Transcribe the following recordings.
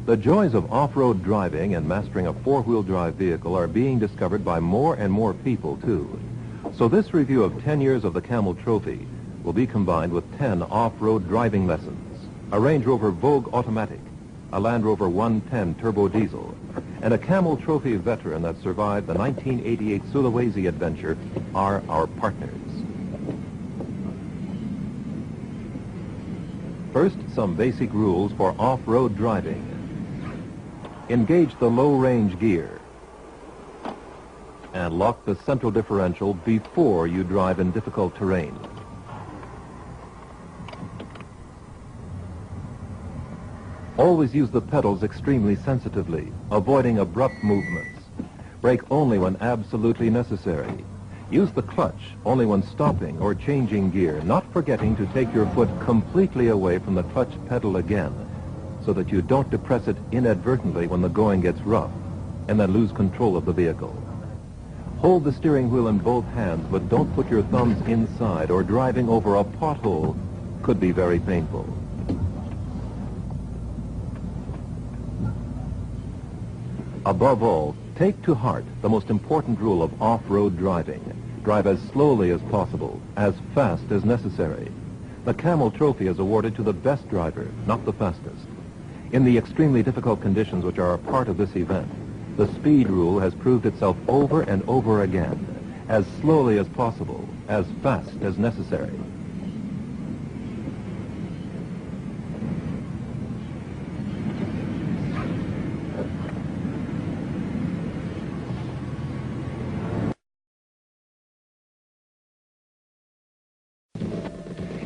The joys of off-road driving and mastering a four-wheel drive vehicle are being discovered by more and more people, too. So this review of 10 years of the Camel Trophy will be combined with 10 off-road driving lessons. A Range Rover Vogue Automatic, a Land Rover 110 Turbo Diesel, and a Camel Trophy veteran that survived the 1988 Sulawesi adventure are our partners. First, some basic rules for off-road driving. Engage the low-range gear and lock the central differential before you drive in difficult terrain. Always use the pedals extremely sensitively, avoiding abrupt movements. Brake only when absolutely necessary. Use the clutch only when stopping or changing gear, not forgetting to take your foot completely away from the clutch pedal again, so that you don't depress it inadvertently when the going gets rough, and then lose control of the vehicle. Hold the steering wheel in both hands, but don't put your thumbs inside, or driving over a pothole could be very painful. Above all, take to heart the most important rule of off-road driving. Drive as slowly as possible, as fast as necessary. The Camel Trophy is awarded to the best driver, not the fastest. In the extremely difficult conditions which are a part of this event, the speed rule has proved itself over and over again. As slowly as possible, as fast as necessary.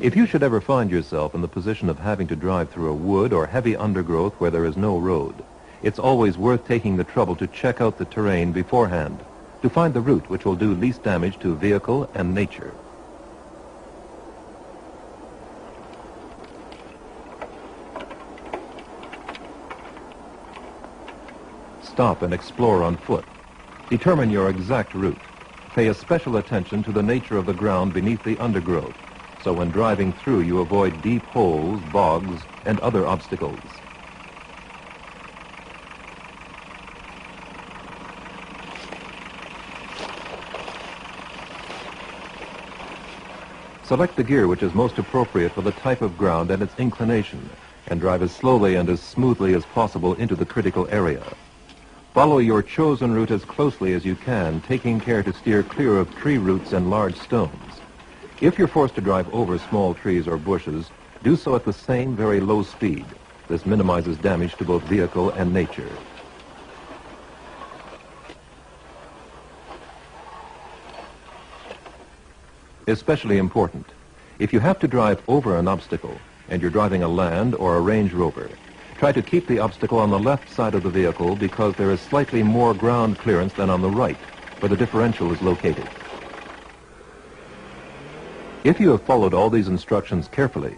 If you should ever find yourself in the position of having to drive through a wood or heavy undergrowth where there is no road, it's always worth taking the trouble to check out the terrain beforehand, to find the route which will do least damage to vehicle and nature. Stop and explore on foot. Determine your exact route. Pay a special attention to the nature of the ground beneath the undergrowth, so when driving through you avoid deep holes, bogs, and other obstacles. Select the gear which is most appropriate for the type of ground and its inclination, and drive as slowly and as smoothly as possible into the critical area. Follow your chosen route as closely as you can, taking care to steer clear of tree roots and large stones. If you're forced to drive over small trees or bushes, do so at the same very low speed. This minimizes damage to both vehicle and nature. Especially important, if you have to drive over an obstacle and you're driving a Land or a Range Rover, try to keep the obstacle on the left side of the vehicle because there is slightly more ground clearance than on the right, where the differential is located. If you have followed all these instructions carefully,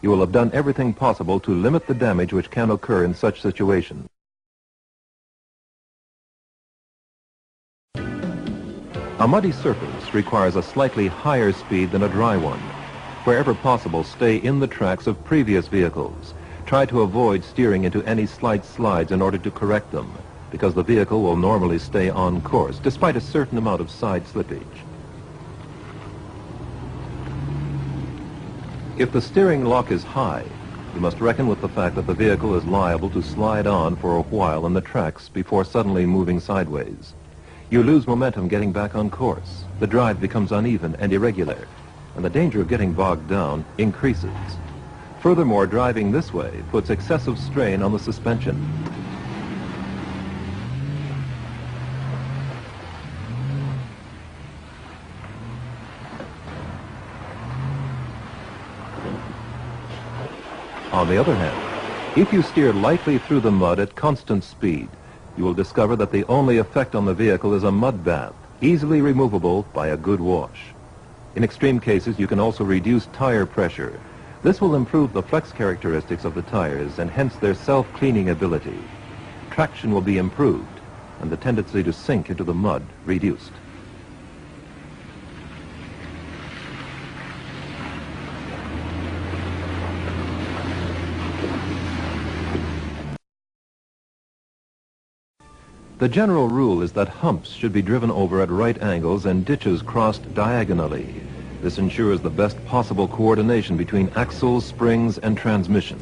you will have done everything possible to limit the damage which can occur in such situations. A muddy surface requires a slightly higher speed than a dry one. Wherever possible, stay in the tracks of previous vehicles. Try to avoid steering into any slight slides in order to correct them, because the vehicle will normally stay on course, despite a certain amount of side slippage. If the steering lock is high, you must reckon with the fact that the vehicle is liable to slide on for a while in the tracks before suddenly moving sideways. You lose momentum getting back on course. The drive becomes uneven and irregular, and the danger of getting bogged down increases. Furthermore, driving this way puts excessive strain on the suspension. On the other hand, if you steer lightly through the mud at constant speed, you will discover that the only effect on the vehicle is a mud bath, easily removable by a good wash. In extreme cases, you can also reduce tire pressure. This will improve the flex characteristics of the tires and hence their self-cleaning ability. Traction will be improved and the tendency to sink into the mud reduced. The general rule is that humps should be driven over at right angles and ditches crossed diagonally. This ensures the best possible coordination between axles, springs, and transmission.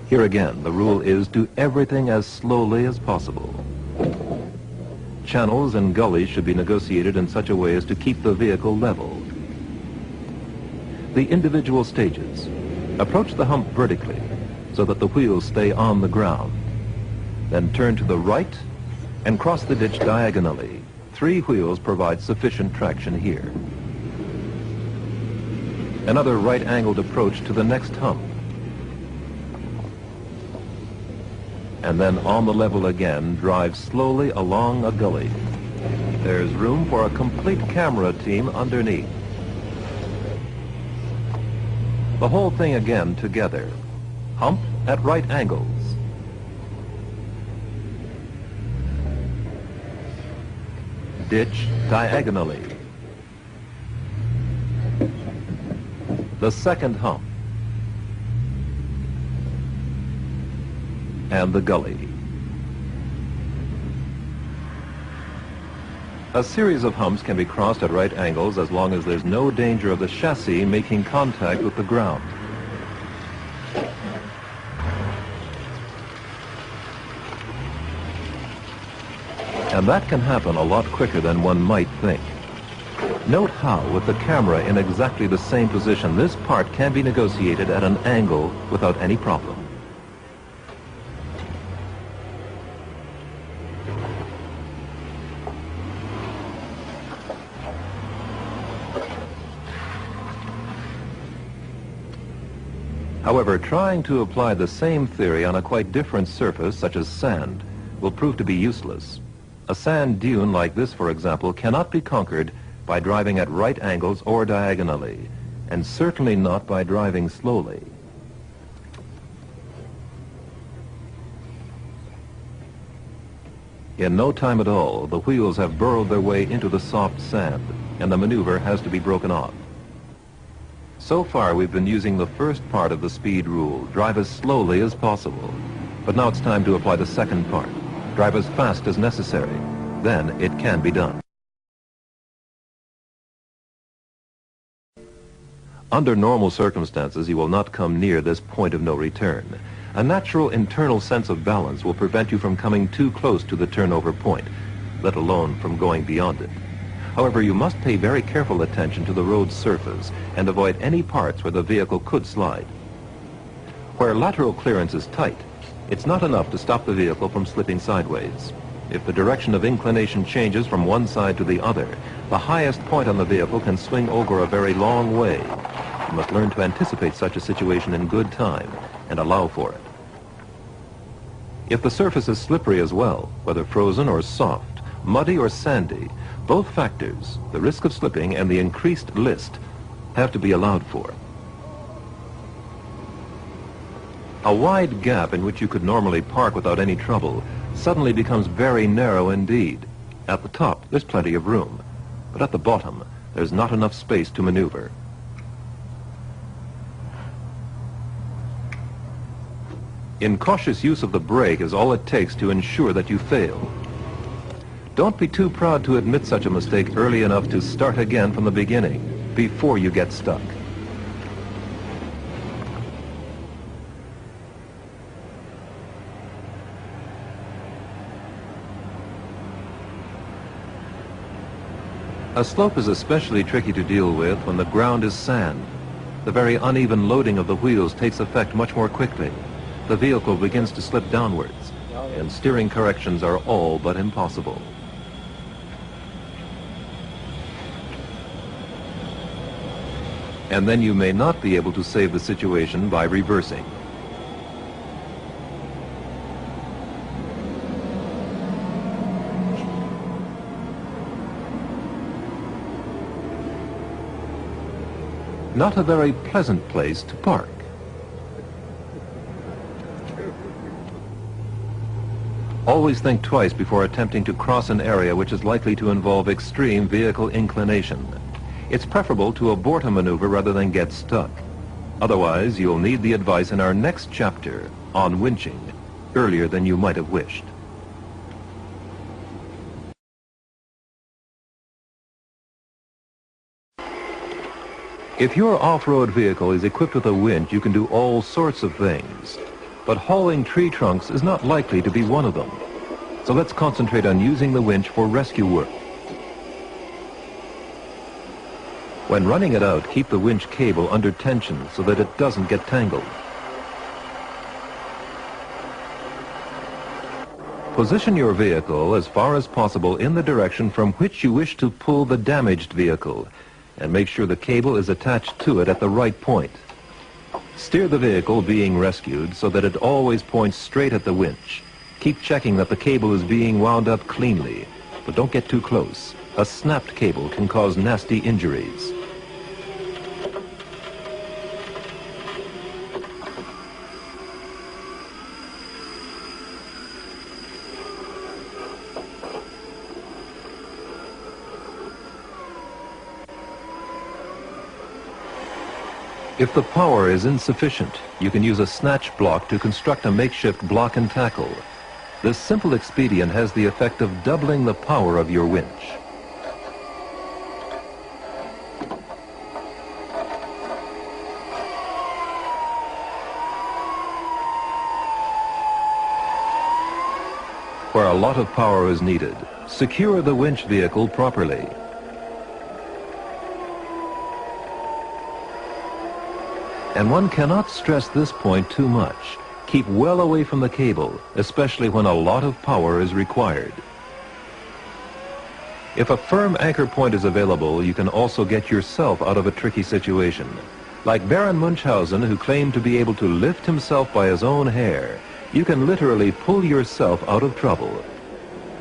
Here again, the rule is do everything as slowly as possible. Channels and gullies should be negotiated in such a way as to keep the vehicle level. The individual stages. Approach the hump vertically so that the wheels stay on the ground. Then turn to the right and cross the ditch diagonally. 3 wheels provide sufficient traction here. Another right-angled approach to the next hump. And then on the level again, drive slowly along a gully. There's room for a complete camera team underneath. The whole thing again together. Hump at right angles. Ditch diagonally. The second hump. And the gully. A series of humps can be crossed at right angles as long as there's no danger of the chassis making contact with the ground. And that can happen a lot quicker than one might think. Note how, with the camera in exactly the same position, this part can be negotiated at an angle without any problem. However, trying to apply the same theory on a quite different surface, such as sand, will prove to be useless. A sand dune like this, for example, cannot be conquered by driving at right angles or diagonally, and certainly not by driving slowly. In no time at all, the wheels have burrowed their way into the soft sand, and the maneuver has to be broken off. So far, we've been using the first part of the speed rule, drive as slowly as possible. But now it's time to apply the second part, drive as fast as necessary. Then it can be done. Under normal circumstances, you will not come near this point of no return. A natural internal sense of balance will prevent you from coming too close to the turnover point, let alone from going beyond it. However, you must pay very careful attention to the road surface and avoid any parts where the vehicle could slide. Where lateral clearance is tight, it's not enough to stop the vehicle from slipping sideways. If the direction of inclination changes from one side to the other, the highest point on the vehicle can swing over a very long way. You must learn to anticipate such a situation in good time and allow for it. If the surface is slippery as well, whether frozen or soft, muddy or sandy, both factors, the risk of slipping and the increased list, have to be allowed for. A wide gap in which you could normally park without any trouble suddenly becomes very narrow indeed. At the top, there's plenty of room, but at the bottom, there's not enough space to maneuver. Incautious use of the brake is all it takes to ensure that you fail. Don't be too proud to admit such a mistake early enough to start again from the beginning, before you get stuck. A slope is especially tricky to deal with when the ground is sand. The very uneven loading of the wheels takes effect much more quickly. The vehicle begins to slip downwards, and steering corrections are all but impossible. And then you may not be able to save the situation by reversing. Not a very pleasant place to park. Always think twice before attempting to cross an area which is likely to involve extreme vehicle inclination. It's preferable to abort a maneuver rather than get stuck. Otherwise, you'll need the advice in our next chapter on winching earlier than you might have wished. If your off-road vehicle is equipped with a winch, you can do all sorts of things. But hauling tree trunks is not likely to be one of them. So let's concentrate on using the winch for rescue work. When running it out, keep the winch cable under tension so that it doesn't get tangled. Position your vehicle as far as possible in the direction from which you wish to pull the damaged vehicle, and make sure the cable is attached to it at the right point. Steer the vehicle being rescued so that it always points straight at the winch. Keep checking that the cable is being wound up cleanly, but don't get too close. A snapped cable can cause nasty injuries. If the power is insufficient, you can use a snatch block to construct a makeshift block and tackle. This simple expedient has the effect of doubling the power of your winch. Where a lot of power is needed, secure the winch vehicle properly. And one cannot stress this point too much. Keep well away from the cable, especially when a lot of power is required. If a firm anchor point is available, you can also get yourself out of a tricky situation. Like Baron Munchausen, who claimed to be able to lift himself by his own hair, you can literally pull yourself out of trouble.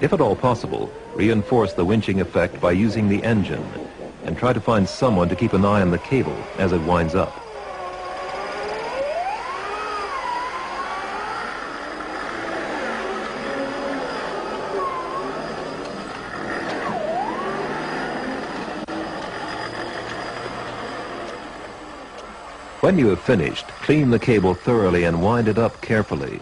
If at all possible, reinforce the winching effect by using the engine, and try to find someone to keep an eye on the cable as it winds up. When you have finished, clean the cable thoroughly and wind it up carefully.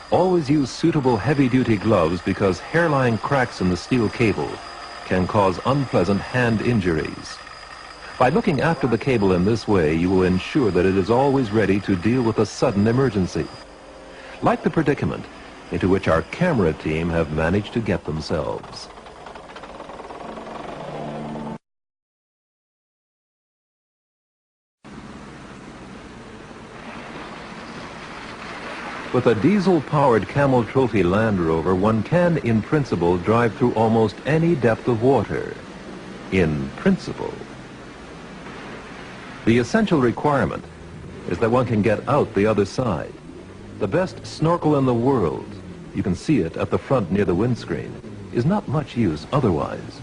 Always use suitable heavy-duty gloves because hairline cracks in the steel cable can cause unpleasant hand injuries. By looking after the cable in this way, you will ensure that it is always ready to deal with a sudden emergency, like the predicament into which our camera team have managed to get themselves. With a diesel-powered Camel Trophy Land Rover, one can, in principle, drive through almost any depth of water. In principle. The essential requirement is that one can get out the other side. The best snorkel in the world, you can see it at the front near the windscreen, is not much use otherwise.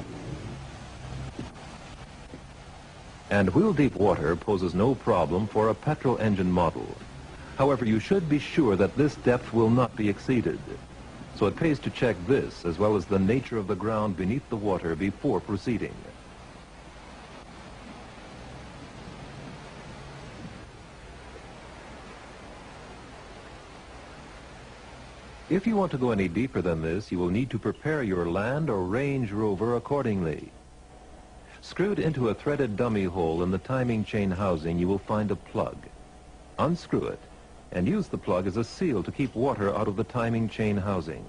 And wheel-deep water poses no problem for a petrol engine model. However, you should be sure that this depth will not be exceeded. So it pays to check this, as well as the nature of the ground beneath the water before proceeding. If you want to go any deeper than this, you will need to prepare your Land or Range Rover accordingly. Screwed into a threaded dummy hole in the timing chain housing, you will find a plug. Unscrew it and use the plug as a seal to keep water out of the timing chain housing.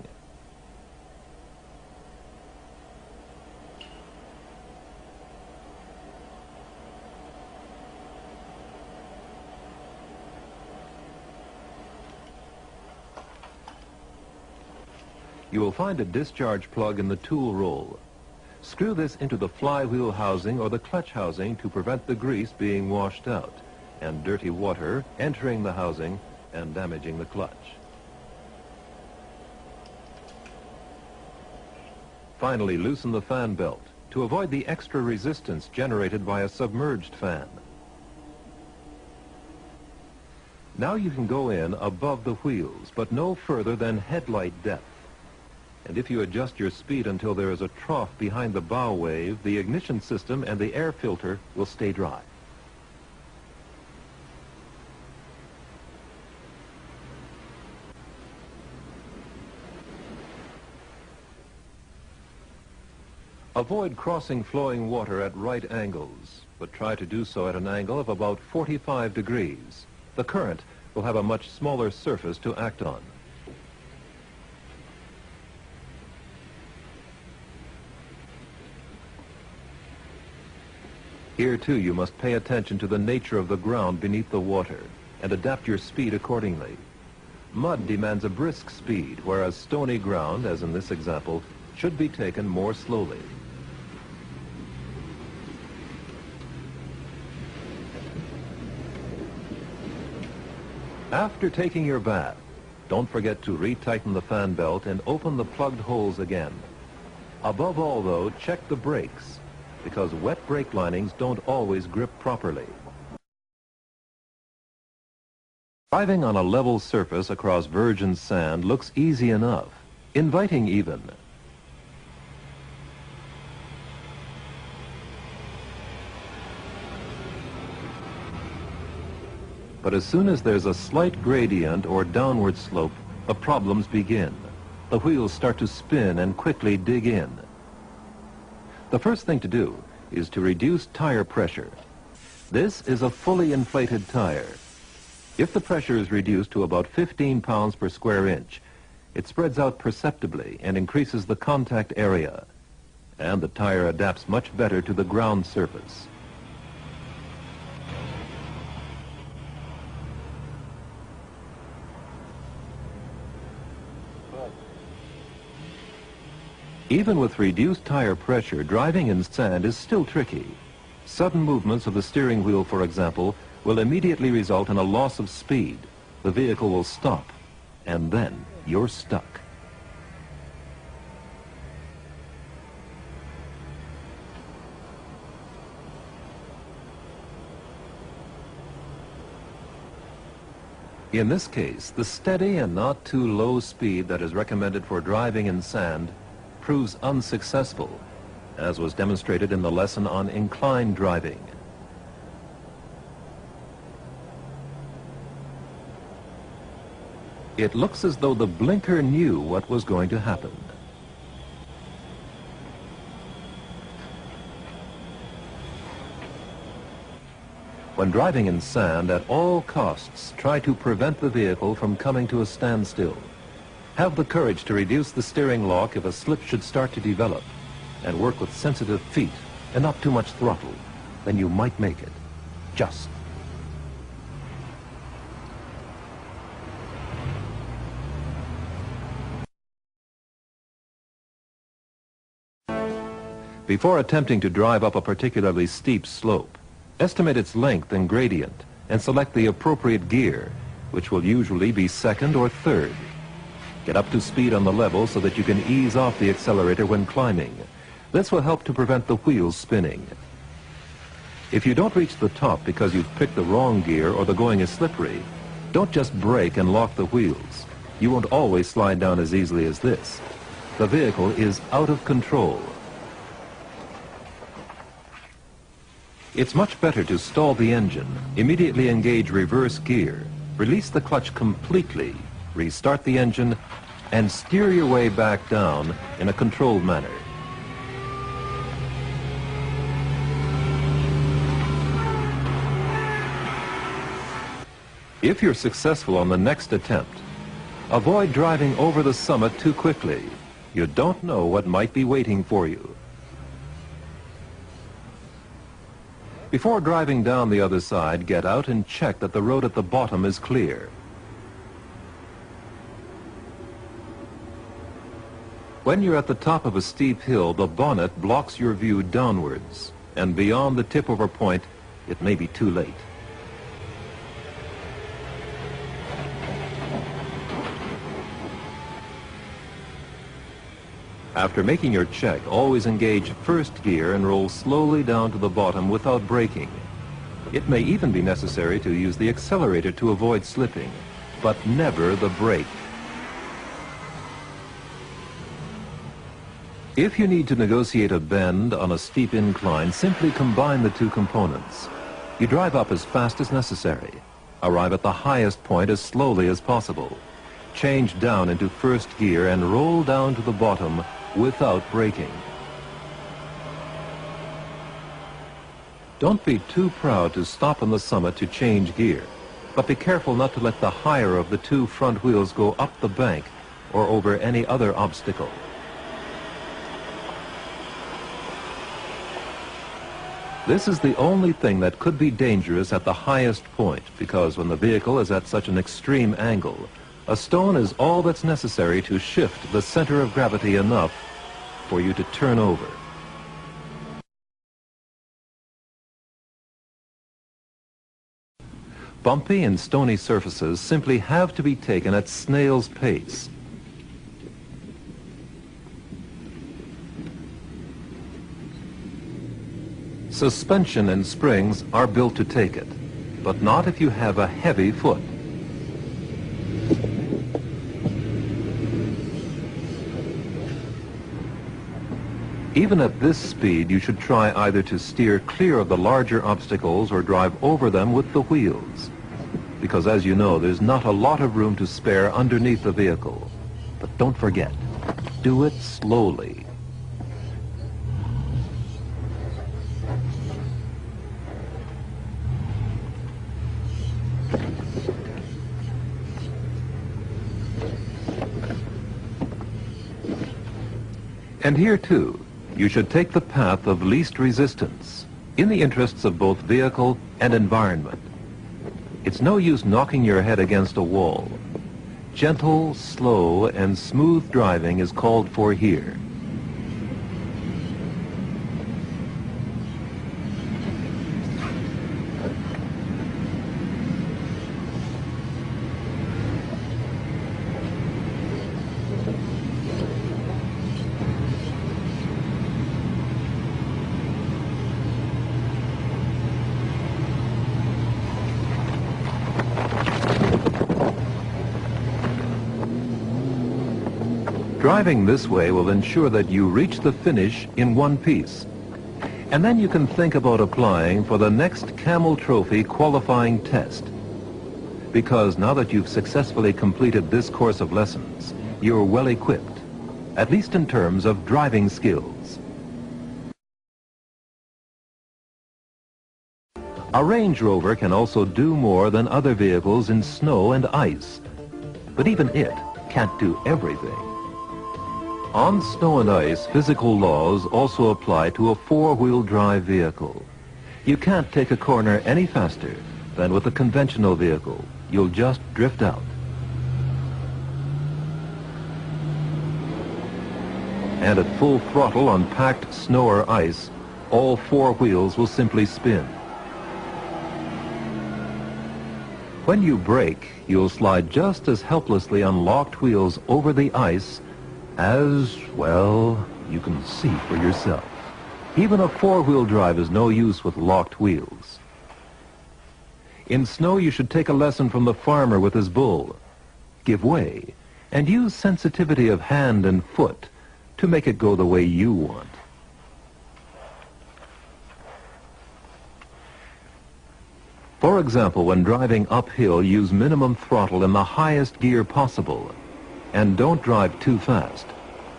You will find a discharge plug in the tool roll. Screw this into the flywheel housing or the clutch housing to prevent the grease being washed out and dirty water entering the housing and damaging the clutch. Finally, loosen the fan belt to avoid the extra resistance generated by a submerged fan. Now you can go in above the wheels, but no further than headlight depth. And if you adjust your speed until there is a trough behind the bow wave, the ignition system and the air filter will stay dry. Avoid crossing flowing water at right angles. but try to do so at an angle of about 45 degrees. The current will have a much smaller surface to act on. Here, too, you must pay attention to the nature of the ground beneath the water and adapt your speed accordingly. Mud demands a brisk speed, whereas stony ground, as in this example, should be taken more slowly. After taking your bath, don't forget to retighten the fan belt and open the plugged holes again. Above all, though, check the brakes, because wet brake linings don't always grip properly. Driving on a level surface across virgin sand looks easy enough, inviting even. But as soon as there's a slight gradient or downward slope, the problems begin. The wheels start to spin and quickly dig in. The first thing to do is to reduce tire pressure. This is a fully inflated tire. If the pressure is reduced to about 15 pounds per square inch, it spreads out perceptibly and increases the contact area, and the tire adapts much better to the ground surface. Even with reduced tire pressure, driving in sand is still tricky. Sudden movements of the steering wheel, for example, will immediately result in a loss of speed. The vehicle will stop, and then you're stuck. In this case, the steady and not too low speed that is recommended for driving in sand proves unsuccessful, as was demonstrated in the lesson on incline driving. It looks as though the blinker knew what was going to happen. When driving in sand, at all costs, try to prevent the vehicle from coming to a standstill. Have the courage to reduce the steering lock if a slip should start to develop, and work with sensitive feet and not too much throttle. Then you might make it. Just. Before attempting to drive up a particularly steep slope, estimate its length and gradient and select the appropriate gear, which will usually be second or third. Get up to speed on the level so that you can ease off the accelerator when climbing. This will help to prevent the wheels spinning. If you don't reach the top because you've picked the wrong gear or the going is slippery, don't just brake and lock the wheels. You won't always slide down as easily as this. The vehicle is out of control. It's much better to stall the engine, immediately engage reverse gear, release the clutch completely, restart the engine, and steer your way back down in a controlled manner. If you're successful on the next attempt, avoid driving over the summit too quickly. You don't know what might be waiting for you. Before driving down the other side, get out and check that the road at the bottom is clear. When you're at the top of a steep hill, the bonnet blocks your view downwards, and beyond the tip-over point, it may be too late. After making your check, always engage first gear and roll slowly down to the bottom without braking. It may even be necessary to use the accelerator to avoid slipping, but never the brake. If you need to negotiate a bend on a steep incline, simply combine the two components. You drive up as fast as necessary. Arrive at the highest point as slowly as possible. Change down into first gear and roll down to the bottom without braking. Don't be too proud to stop on the summit to change gear, but be careful not to let the higher of the two front wheels go up the bank or over any other obstacle. This is the only thing that could be dangerous at the highest point, because when the vehicle is at such an extreme angle, a stone is all that's necessary to shift the center of gravity enough for you to turn over. Bumpy and stony surfaces simply have to be taken at snail's pace. Suspension and springs are built to take it, but not if you have a heavy foot. Even at this speed, you should try either to steer clear of the larger obstacles or drive over them with the wheels, because as you know, there's not a lot of room to spare underneath the vehicle. But don't forget, do it slowly. And here, too, you should take the path of least resistance, in the interests of both vehicle and environment. It's no use knocking your head against a wall. Gentle, slow, and smooth driving is called for here. Driving this way will ensure that you reach the finish in one piece. And then you can think about applying for the next Camel Trophy qualifying test. Because now that you've successfully completed this course of lessons, you're well equipped, at least in terms of driving skills. A Range Rover can also do more than other vehicles in snow and ice, but even it can't do everything. On snow and ice, physical laws also apply to a four-wheel drive vehicle. You can't take a corner any faster than with a conventional vehicle. You'll just drift out. And at full throttle on packed snow or ice, all four wheels will simply spin. When you brake, you'll slide just as helplessly on locked wheels over the ice as, well, you can see for yourself. Even a four-wheel drive is no use with locked wheels. In snow, you should take a lesson from the farmer with his bull. Give way, and use sensitivity of hand and foot to make it go the way you want. For example, when driving uphill, use minimum throttle in the highest gear possible. And don't drive too fast,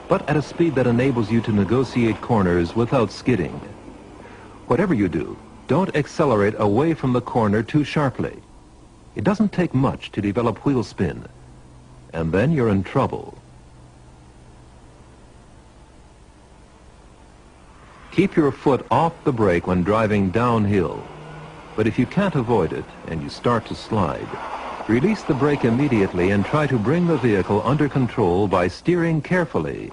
but at a speed that enables you to negotiate corners without skidding. Whatever you do, don't accelerate away from the corner too sharply. It doesn't take much to develop wheel spin, and then you're in trouble. Keep your foot off the brake when driving downhill, but if you can't avoid it and you start to slide, release the brake immediately and try to bring the vehicle under control by steering carefully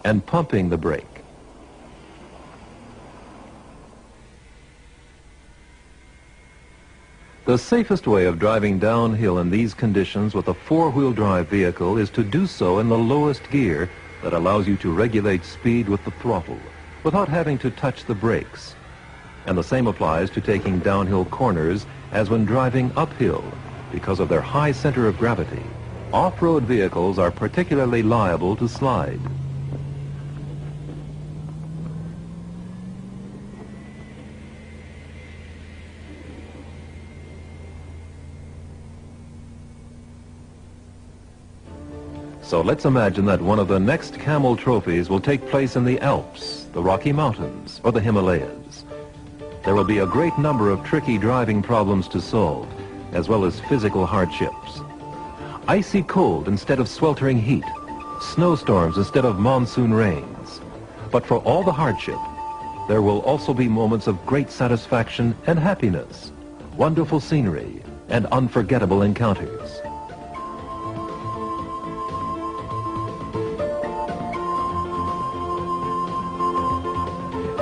and pumping the brake. The safest way of driving downhill in these conditions with a four-wheel drive vehicle is to do so in the lowest gear that allows you to regulate speed with the throttle without having to touch the brakes. And the same applies to taking downhill corners as when driving uphill. Because of their high center of gravity, off-road vehicles are particularly liable to slide. So let's imagine that one of the next Camel Trophies will take place in the Alps, the Rocky Mountains, or the Himalayas. There will be a great number of tricky driving problems to solve, as well as physical hardships. Icy cold instead of sweltering heat, snowstorms instead of monsoon rains. But for all the hardship, there will also be moments of great satisfaction and happiness, wonderful scenery, and unforgettable encounters.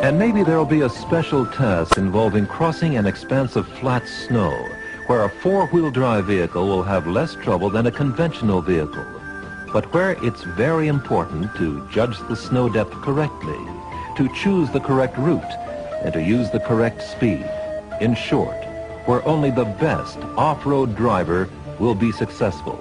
And maybe there'll be a special test involving crossing an expanse of flat snow, where a four-wheel drive vehicle will have less trouble than a conventional vehicle, but where it's very important to judge the snow depth correctly, to choose the correct route, and to use the correct speed. In short, where only the best off-road driver will be successful.